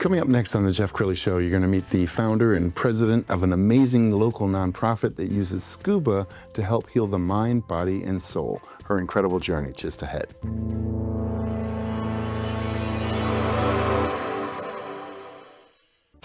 Coming up next on the Jeff Crilley Show, you're going to meet the founder and president of an amazing local nonprofit that uses scuba to help heal the mind, body, and soul. Her incredible journey just ahead.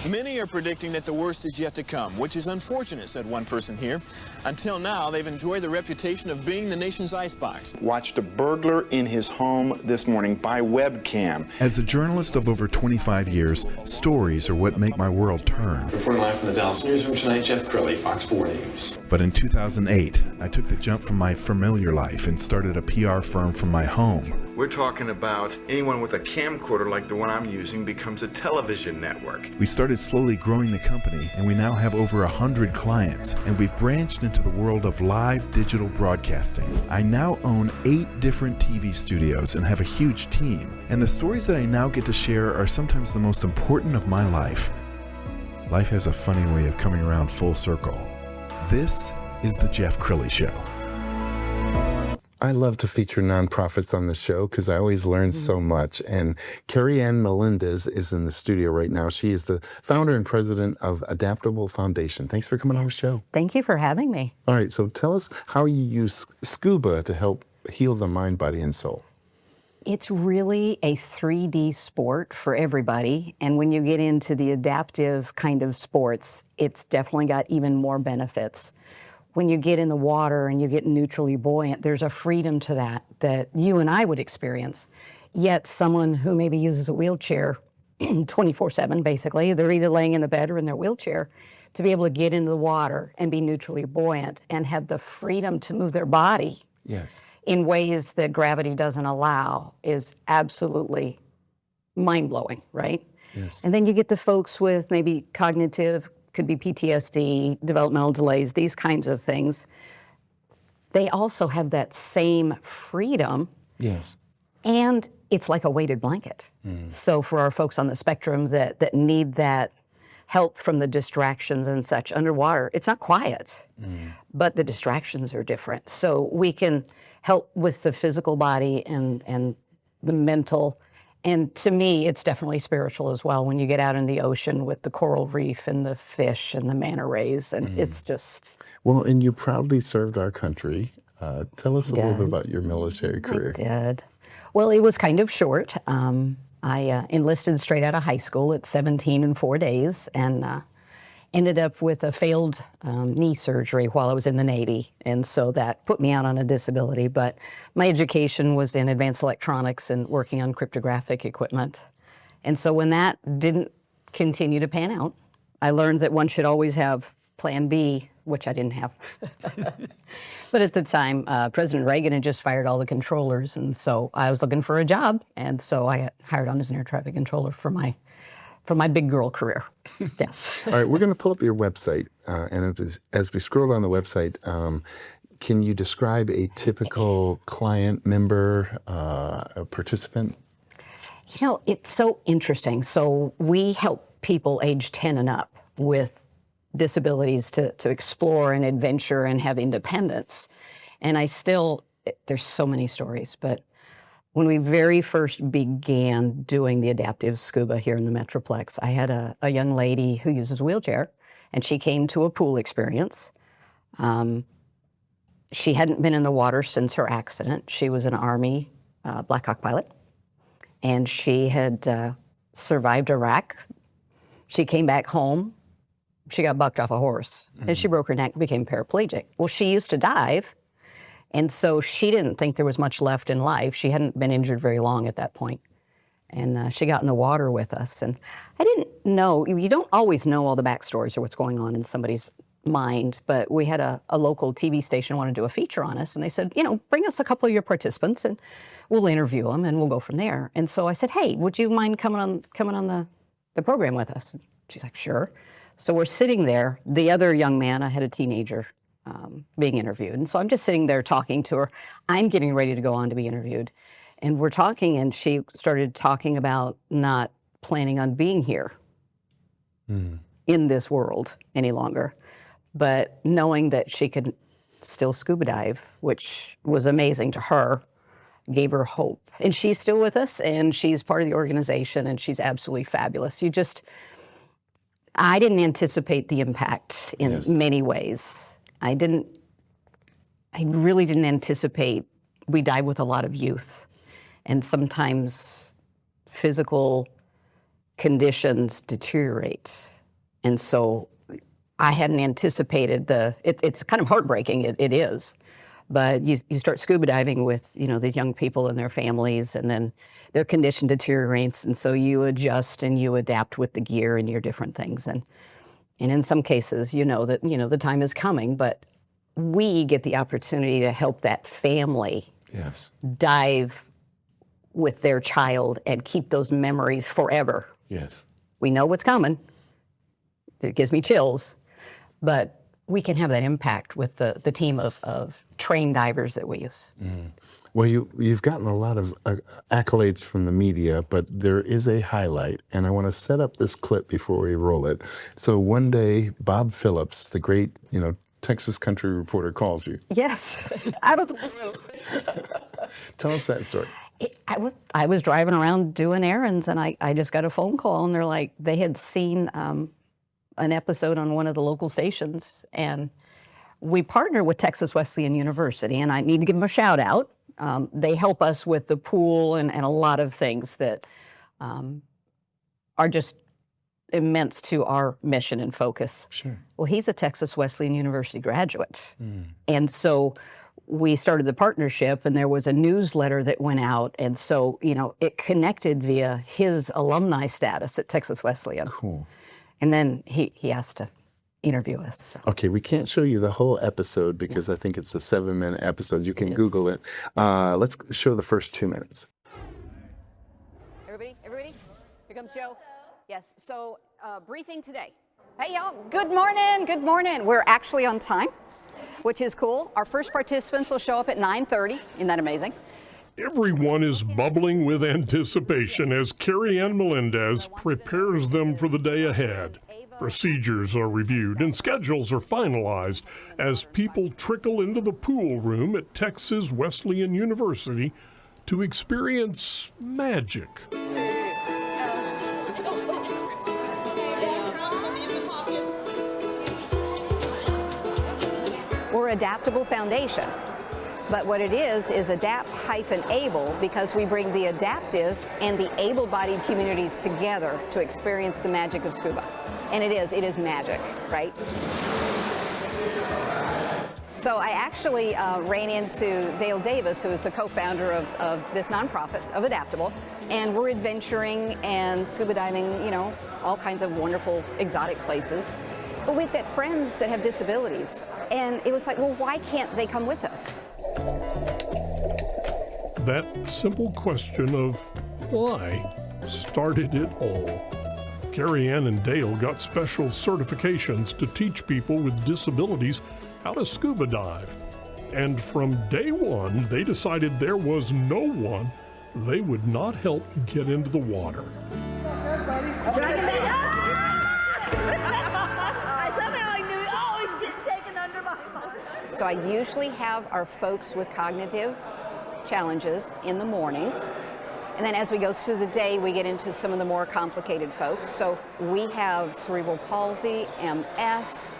Many are predicting that the worst is yet to come, which is unfortunate, said one person here. Until now, they've enjoyed the reputation of being the nation's icebox. Watched a burglar in his home this morning by webcam. As a journalist of over 25 years, stories are what make my world turn. Reporting live from the Dallas newsroom tonight, Jeff Crilley, Fox 4 News. But in 2008, I took the jump from my familiar life and started a PR firm from my home. We're talking about anyone with a camcorder like the one I'm using becomes a television network. We started slowly growing the company, and we now have over 100 clients, and we've branched into the world of live digital broadcasting. I now own 8 different TV studios and have a huge team, and the stories that I now get to share are sometimes the most important of my life. Life has a funny way of coming around full circle. This is the Jeff Crilley Show. I love to feature nonprofits on the show because I always learn so much. And Kari-Ann Melendez is in the studio right now. She is the founder and president of Adaptable Foundation. Thanks for coming on the show. Thank you for having me. All right, so tell us how you use scuba to help heal the mind, body, and soul. It's really a 3D sport for everybody. And when you get into the adaptive kind of sports, it's definitely got even more benefits. When you get in the water and you get neutrally buoyant, there's a freedom to that you and I would experience. Yet someone who maybe uses a wheelchair 24/7, basically, they're either laying in the bed or in their wheelchair, to be able to get into the water and be neutrally buoyant and have the freedom to move their body in ways that gravity doesn't allow is absolutely mind-blowing, right? Yes. And then you get the folks with maybe cognitive, could be PTSD, developmental delays, these kinds of things. They also have that same freedom. Yes. And it's like a weighted blanket. So for our folks on the spectrum that need that help from the distractions and such underwater, it's not quiet, but the distractions are different. So we can help with the physical body and the mental. And to me, it's definitely spiritual as well when you get out in the ocean with the coral reef and the fish and the manta rays, and it's just... Well, and you proudly served our country. Tell us a little bit about your military career. I did. Well, it was kind of short. I enlisted straight out of high school at 17 in 4 days, and ended up with a failed knee surgery while I was in the Navy, and so that put me out on a disability. But my education was in advanced electronics and working on cryptographic equipment. And so when that didn't continue to pan out, I learned that one should always have Plan B, which I didn't have. But at the time, President Reagan had just fired all the controllers, and so I was looking for a job, and so I got hired on as an air traffic controller for my big girl career. Yes. All right, we're going to pull up your website, and as we scroll down the website, can you describe a typical client, member, a participant? You know, it's so interesting. So we help people age 10 and up with disabilities to explore and adventure and have independence. And there's so many stories, but when we very first began doing the adaptive scuba here in the Metroplex, I had a young lady who uses a wheelchair, and she came to a pool experience. She hadn't been in the water since her accident. She was an Army Black Hawk pilot, and she had survived Iraq. She came back home. She got bucked off a horse, and she broke her neck and became paraplegic. Well, she used to dive, and so she didn't think there was much left in life. She hadn't been injured very long at that point. And she got in the water with us. And I didn't know, you don't always know all the backstories or what's going on in somebody's mind, but we had a local TV station wanted to do a feature on us, and they said, bring us a couple of your participants and we'll interview them and we'll go from there. And so I said, hey, would you mind coming on the program with us? And she's like, sure. So we're sitting there. The other young man, I had a teenager being interviewed. And so I'm just sitting there talking to her. I'm getting ready to go on to be interviewed. And we're talking, and she started talking about not planning on being here in this world any longer, but knowing that she could still scuba dive, which was amazing to her. gave her hope. And she's still with us, and she's part of the organization, and she's absolutely fabulous. I didn't anticipate the impact in many ways. I really didn't anticipate we dive with a lot of youth. And sometimes physical conditions deteriorate. And so I hadn't anticipated it's kind of heartbreaking, it is. But you start scuba diving with, these young people and their families, and then their condition deteriorates, and so you adjust and you adapt with the gear and your different things. And in some cases, that, the time is coming, but we get the opportunity to help that family dive with their child and keep those memories forever. Yes. We know what's coming. It gives me chills, but we can have that impact with the team of trained divers that we use. Mm. Well, you've gotten a lot of accolades from the media, but there is a highlight, and I want to set up this clip before we roll it. So one day, Bob Phillips, the great, Texas country reporter, calls you. Yes, out of the blue. Tell us that story. I was driving around doing errands, and I just got a phone call, and they're like, they had seen an episode on one of the local stations, and we partner with Texas Wesleyan University, and I need to give them a shout out. They help us with the pool and a lot of things that are just immense to our mission and focus. Sure. Well, he's a Texas Wesleyan University graduate. And so we started the partnership, and there was a newsletter that went out. And so, it connected via his alumni status at Texas Wesleyan. Cool. And then he asked to interview us. So. Okay, we can't show you the whole episode because I think it's a 7-minute episode. You can Google it. Let's show the first 2 minutes. Everybody, here comes Joe. Yes, so briefing today. Hey y'all, good morning. We're actually on time, which is cool. Our first participants will show up at 9:30. Isn't that amazing? Everyone is bubbling with anticipation as Kari-Ann Melendez prepares them for the day ahead. Procedures are reviewed and schedules are finalized as people trickle into the pool room at Texas Wesleyan University to experience magic. We're Adaptable Foundation. But what it is adapt-able, because we bring the adaptive and the able-bodied communities together to experience the magic of scuba. And it is magic, right? So I actually ran into Dale Davis, who is the co-founder of this nonprofit, of Adaptable, and we're adventuring and scuba diving, all kinds of wonderful exotic places. But we've got friends that have disabilities, and it was like, well, why can't they come with us? That simple question of why started it all. Kari-Ann and Dale got special certifications to teach people with disabilities how to scuba dive. And from day one, they decided there was no one they would not help get into the water. So I usually have our folks with cognitive challenges in the mornings. And then as we go through the day, we get into some of the more complicated folks. So we have cerebral palsy, MS,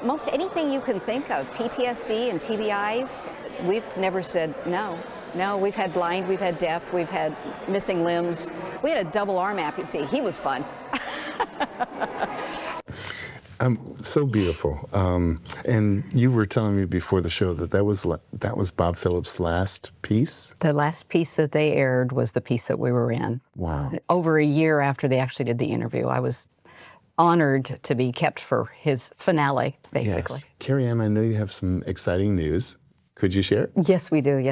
most anything you can think of, PTSD and TBIs. We've never said no. No, we've had blind, we've had deaf, we've had missing limbs. We had a double arm amputee. He was fun. So beautiful. And you were telling me before the show that was Bob Phillips' last piece? The last piece that they aired was the piece that we were in. Wow. Over a year after they actually did the interview. I was honored to be kept for his finale, basically. Yes. Kari-Ann, I know you have some exciting news. Could you share it? Yes, we do.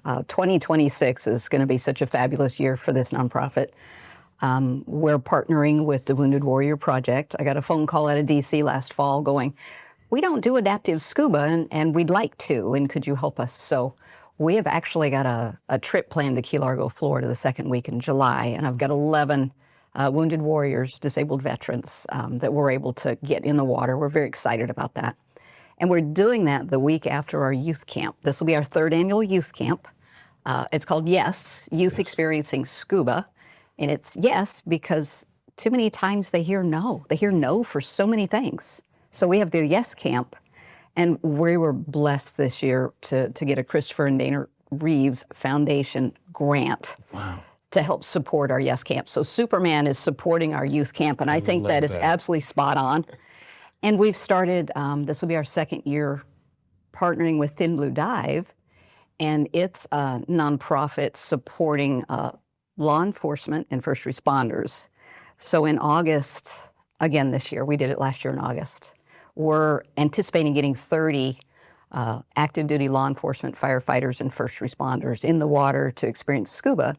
2026 is going to be such a fabulous year for this nonprofit. We're partnering with the Wounded Warrior Project. I got a phone call out of DC last fall going, we don't do adaptive scuba and we'd like to, and could you help us? So we have actually got a trip planned to Key Largo, Florida the second week in July, and I've got 11 Wounded Warriors, disabled veterans that we're able to get in the water. We're very excited about that. And we're doing that the week after our youth camp. This will be our third annual youth camp. It's called Yes, Youth Experiencing Scuba. And it's yes because too many times they hear no. They hear no for so many things. So we have the Yes Camp, and we were blessed this year to get a Christopher and Dana Reeves Foundation grant to help support our Yes Camp. So Superman is supporting our youth camp, and I think that is absolutely spot on. And we've started, this will be our second year partnering with Thin Blue Dive, and it's a nonprofit supporting law enforcement and first responders. So in August, again this year, we did it last year in August, we're anticipating getting 30 active duty law enforcement firefighters and first responders in the water to experience scuba,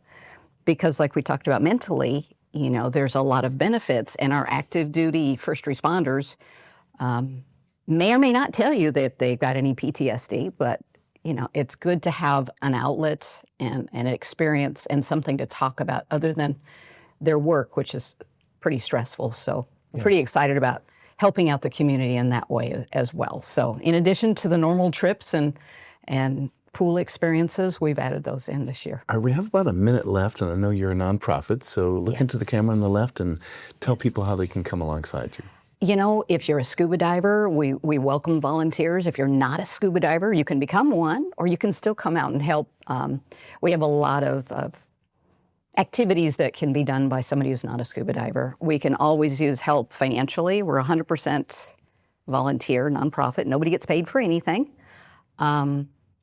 because like we talked about mentally, you know, there's a lot of benefits, and our active duty first responders may or may not tell you that they've got any PTSD, but you know, it's good to have an outlet and an experience and something to talk about other than their work, which is pretty stressful. So I'm pretty excited about helping out the community in that way as well. So in addition to the normal trips and pool experiences, we've added those in this year. We have about a minute left, and I know you're a nonprofit, so look into the camera on the left and tell people how they can come alongside you. You know, if you're a scuba diver, we welcome volunteers. If you're not a scuba diver, you can become one, or you can still come out and help. We have a lot of activities that can be done by somebody who's not a scuba diver. We can always use help financially. We're 100% volunteer, nonprofit. Nobody gets paid for anything.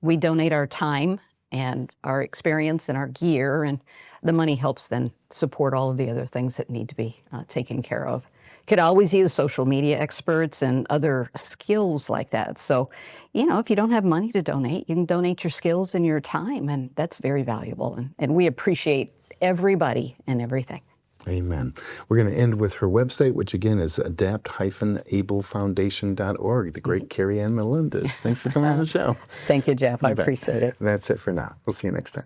We donate our time and our experience and our gear, and the money helps then support all of the other things that need to be taken care of. Could always use social media experts and other skills like that. So, you know, if you don't have money to donate, you can donate your skills and your time, and that's very valuable. And we appreciate everybody and everything. Amen. We're going to end with her website, which again is adapt-ablefoundation.org. The great Kari-Ann Melendez. Thanks for coming on the show. Thank you, Jeff. I appreciate it. That's it for now. We'll see you next time.